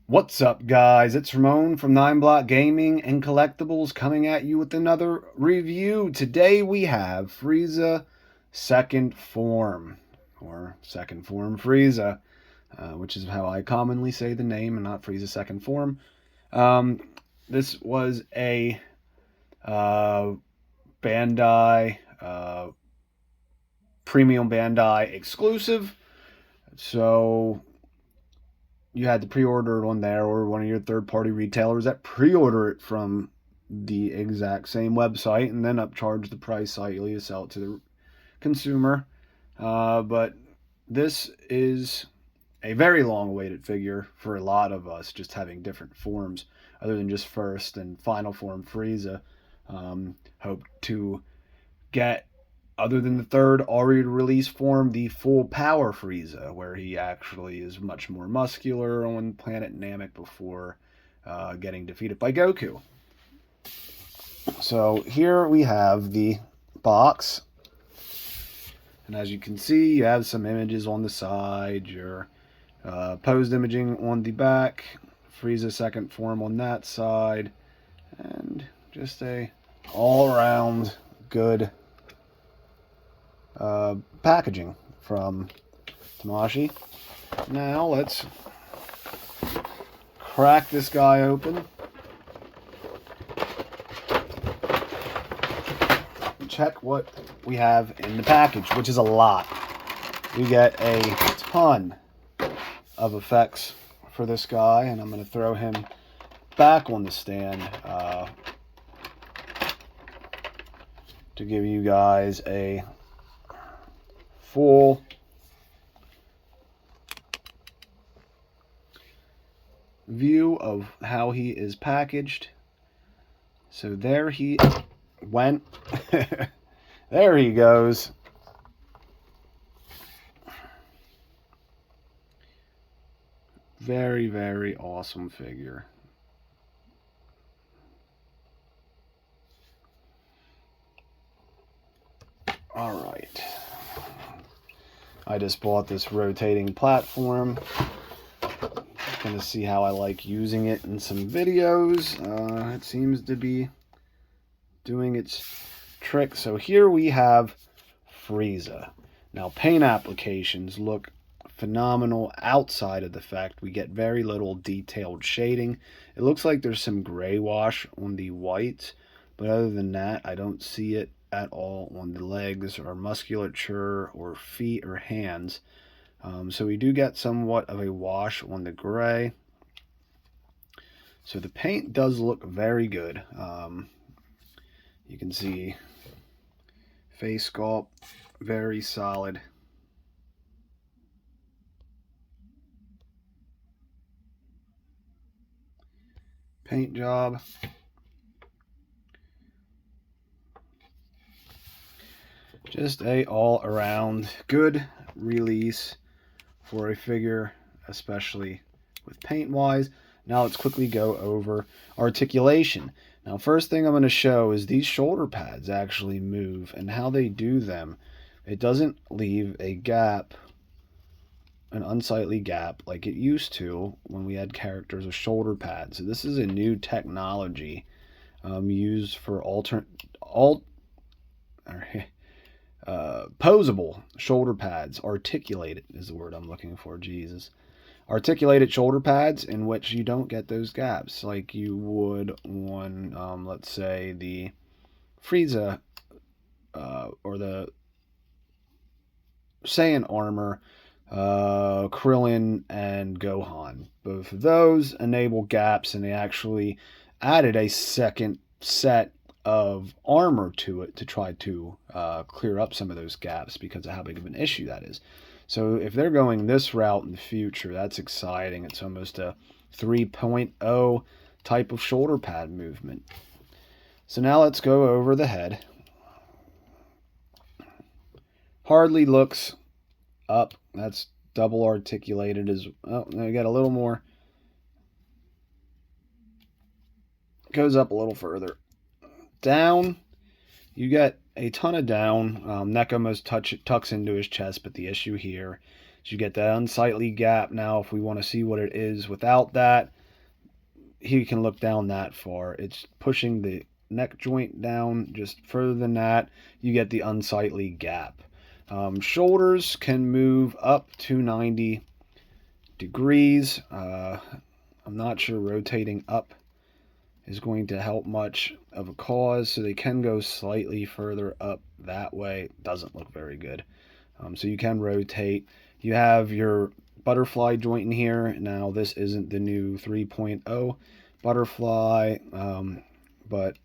What's up, guys? It's Ramon from NyneBlockGaming&Collectibles coming at you with another review. Today we have Frieza Second Form, or Second Form Frieza, which is how I commonly say the name and not Frieza Second Form. This was a Bandai, premium Bandai exclusive, so you had to pre-order it on there or one of your third-party retailers that pre-order it from the exact same website and then upcharge the price slightly to sell it to the consumer. But this is a very long-awaited figure for a lot of us, just having different forms other than just first and final form Frieza. Hope to get, other than the third already released form, the full power Frieza, where he actually is much more muscular on planet Namek before getting defeated by Goku. So here we have the box. And as you can see, you have some images on the side, your posed imaging on the back, Frieza Second Form on that side, and just a all-around good packaging from Tamashii. Now let's crack this guy open. Check what we have in the package, which is a lot. We get a ton of effects for this guy, and I'm going to throw him back on the stand to give you guys a full view of how he is packaged. So there he went. There he goes. Very, very awesome figure. All right. I just bought this rotating platform. Gonna see how I like using it in some videos. It seems to be doing its trick. So here we have Frieza. Now, paint applications look phenomenal outside of the fact we get very little detailed shading. It looks like there's some gray wash on the white, but other than that, I don't see it at all on the legs or musculature or feet or hands. So we do get somewhat of a wash on the gray. So the paint does look very good. You can see face sculpt, very solid. Paint job. Just a all-around good release for a figure, especially with paint-wise. Now let's quickly go over articulation. Now, first thing I'm going to show is these shoulder pads actually move, and how they do them. It doesn't leave a gap, an unsightly gap, like it used to when we had characters with shoulder pads. So this is a new technology used for posable shoulder pads. Articulated is the word I'm looking for. Jesus. Articulated shoulder pads in which you don't get those gaps like you would on, let's say, the Frieza or the Saiyan armor, Krillin and Gohan. Both of those enable gaps, and they actually added a second set of armor to it to try to clear up some of those gaps because of how big of an issue that is. So if they're going this route in the future, that's exciting. It's almost a 3.0 type of shoulder pad movement. So now let's go over the head. Hardly looks up. That's double articulated as well. Oh, I got a little more. Goes up a little further. Down, you get a ton of down. Neck almost tucks into his chest, but the issue here So you get that unsightly gap. Now, if we want to see what it is without that, he can look down that far. It's pushing the neck joint down just further than that. You get the unsightly gap. Shoulders can move up to 90 degrees. I'm not sure rotating up is going to help much of a cause, so they can go slightly further up that way. Doesn't look very good. So you can rotate. You have your butterfly joint in here. Now, this isn't the new 3.0 butterfly, but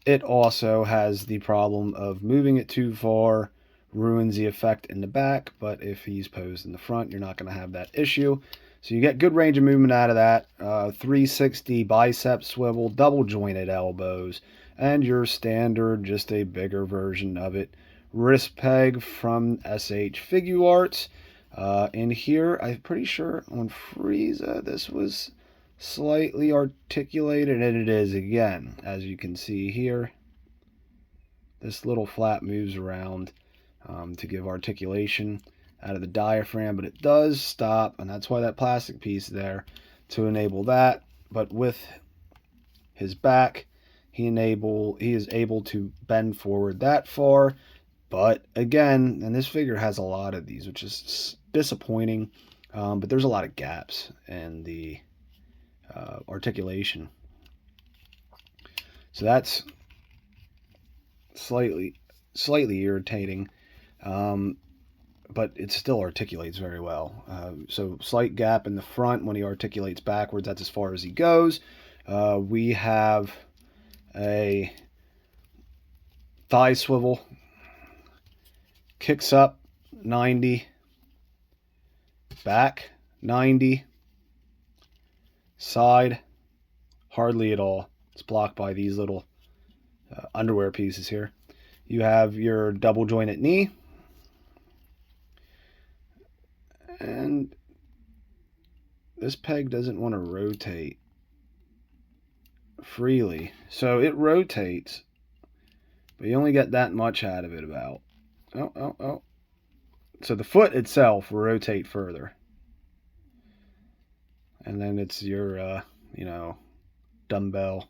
it also has the problem of moving it too far ruins the effect in the back, but if he's posed in the front, you're not going to have that issue. So you get good range of movement out of that. 360 bicep swivel, double jointed elbows, and your standard, just a bigger version of it, wrist peg from S.H.Figuarts. In here, I'm pretty sure on Frieza, this was slightly articulated, and it is again, as you can see here. This little flap moves around to give articulation out of the diaphragm, but it does stop, and that's why that plastic piece there to enable that. But with his back, he is able to bend forward that far. But again, and this figure has a lot of these, which is disappointing, but there's a lot of gaps in the articulation. So that's slightly irritating, but it still articulates very well. So slight gap in the front when he articulates backwards. That's as far as he goes. We have a thigh swivel, kicks up 90, back 90, side hardly at all. It's blocked by these little underwear pieces here. You have your double jointed knee, and this peg doesn't want to rotate freely, so it rotates, but you only get that much out of it about. Oh. So the foot itself will rotate further, and then it's your dumbbell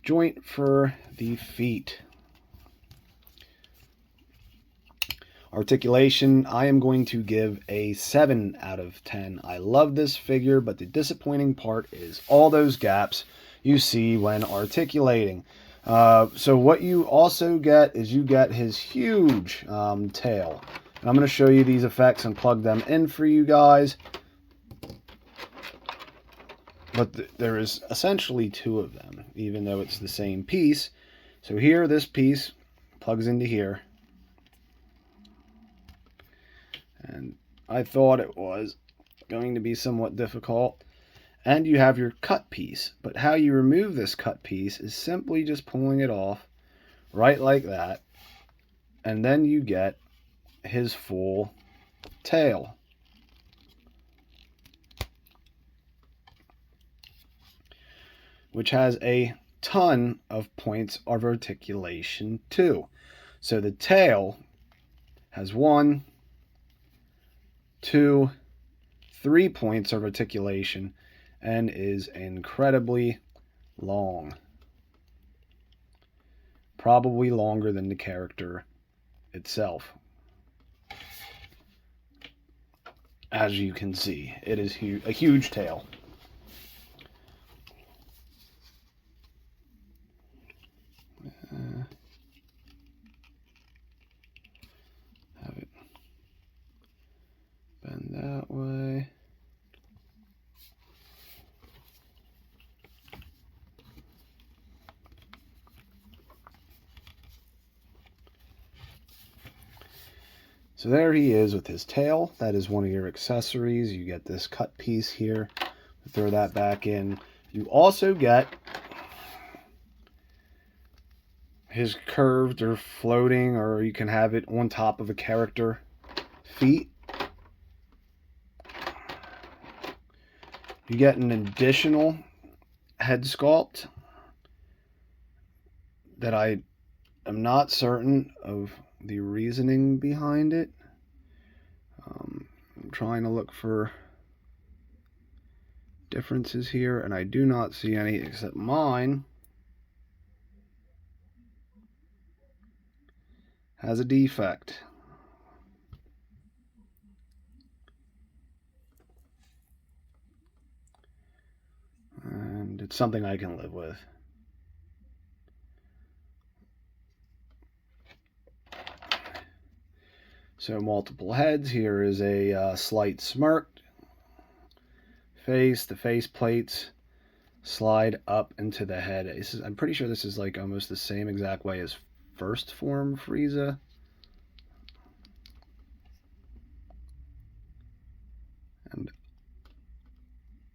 joint for the feet. Articulation, I am going to give a 7 out of 10. I love this figure, but the disappointing part is all those gaps you see when articulating. So what you also get is you get his huge tail. And I'm going to show you these effects and plug them in for you guys. But there is essentially two of them, even though it's the same piece. So here, this piece plugs into here. And I thought it was going to be somewhat difficult. And you have your cut piece. But how you remove this cut piece is simply just pulling it off right like that. And then you get his full tail. Which has a ton of points of articulation too. So the tail has 1, 2, 3 points of articulation and is incredibly long. Probably longer than the character itself. As you can see, it is a huge tail. Have it bend that way. So there he is with his tail. That is one of your accessories. You get this cut piece here. Throw that back in. You also get his curved or floating, or you can have it on top of a character, feet. You get an additional head sculpt that I am not certain of the reasoning behind it. trying to look for differences here, and I do not see any, except mine has a defect. And it's something I can live with. So multiple heads. Here is a slight smirk face. The face plates slide up into the head. I'm pretty sure this is like almost the same exact way as First Form Frieza. And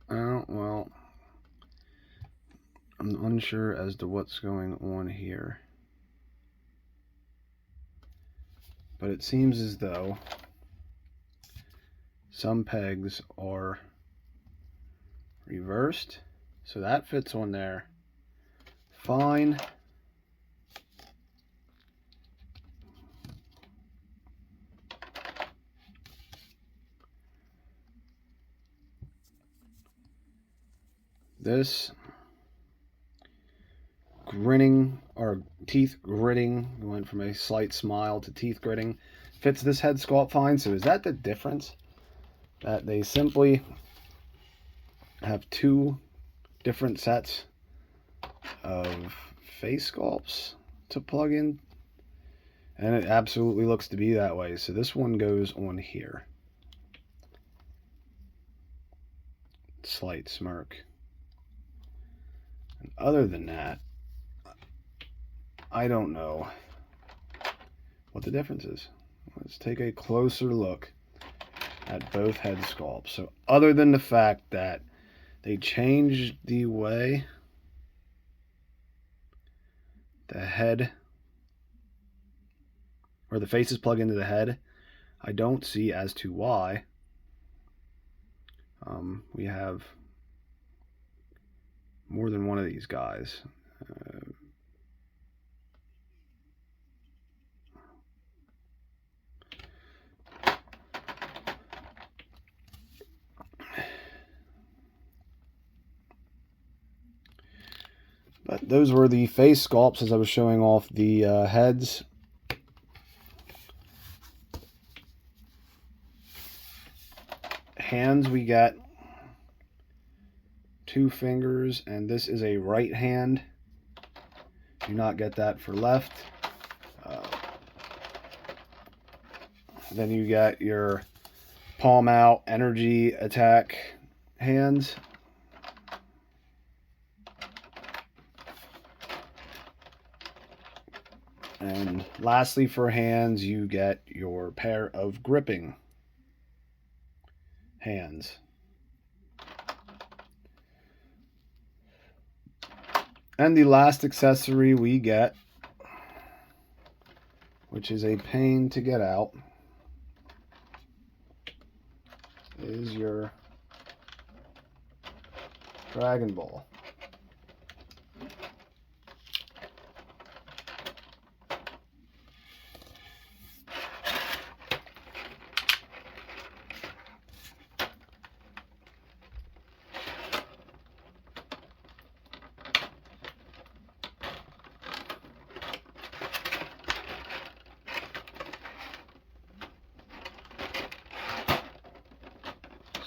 well, I'm unsure as to what's going on here. But it seems as though some pegs are reversed. So that fits on there fine. This grinning, or teeth gritting, went from a slight smile to teeth gritting, fits this head sculpt fine. So is that the difference? That they simply have two different sets of face sculpts to plug in? And it absolutely looks to be that way. So this one goes on here. Slight smirk. And other than that, I don't know what the difference is. Let's take a closer look at both head sculpts. So other than the fact that they changed the way the head, or the faces plug into the head, I don't see as to why we have more than one of these guys. But those were the face sculpts as I was showing off the heads. Hands, we got 2 fingers, and this is a right hand. Do not get that for left. Then you got your palm out energy attack hands. And lastly, for hands, you get your pair of gripping hands. And the last accessory we get, which is a pain to get out, is your Dragon Ball.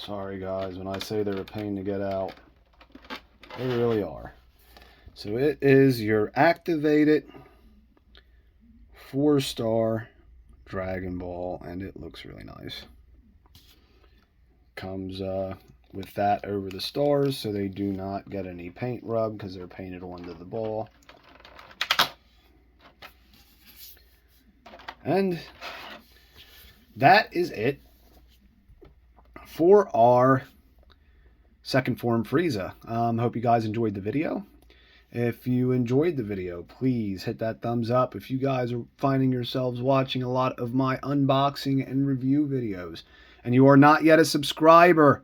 Sorry guys, when I say they're a pain to get out, they really are. So it is your activated 4-star Dragon Ball, and it looks really nice. Comes with that over the stars, so they do not get any paint rub because they're painted onto the ball. And that is it for our Second Form Frieza. Hope you guys enjoyed the video. If you enjoyed the video, please hit that thumbs up. If you guys are finding yourselves watching a lot of my unboxing and review videos, and you are not yet a subscriber,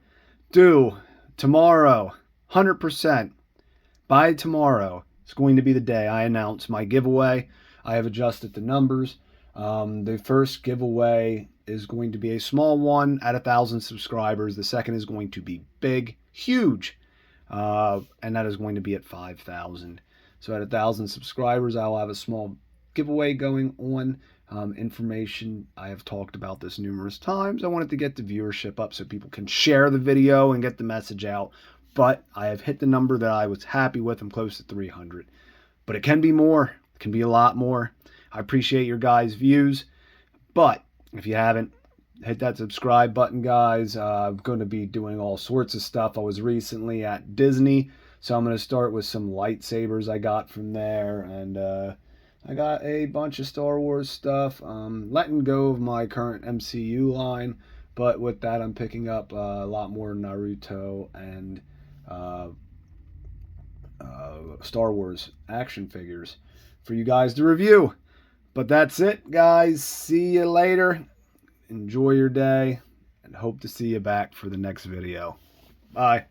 do. Tomorrow, 100%. By tomorrow, it's going to be the day I announce my giveaway. I have adjusted the numbers. The first giveaway is going to be a small one at 1,000 subscribers. The second is going to be big, huge, and that is going to be at 5,000. So at 1,000 subscribers, I will have a small giveaway going on. Information, I have talked about this numerous times. I wanted to get the viewership up so people can share the video and get the message out. But I have hit the number that I was happy with. I'm close to 300. But it can be more. It can be a lot more. I appreciate your guys' views. But if you haven't, hit that subscribe button, guys. I'm going to be doing all sorts of stuff. I was recently at Disney, so I'm going to start with some lightsabers I got from there. And I got a bunch of Star Wars stuff. Letting go of my current MCU line. But with that, I'm picking up a lot more Naruto and Star Wars action figures for you guys to review. But that's it, guys. See you later. Enjoy your day, and hope to see you back for the next video. Bye.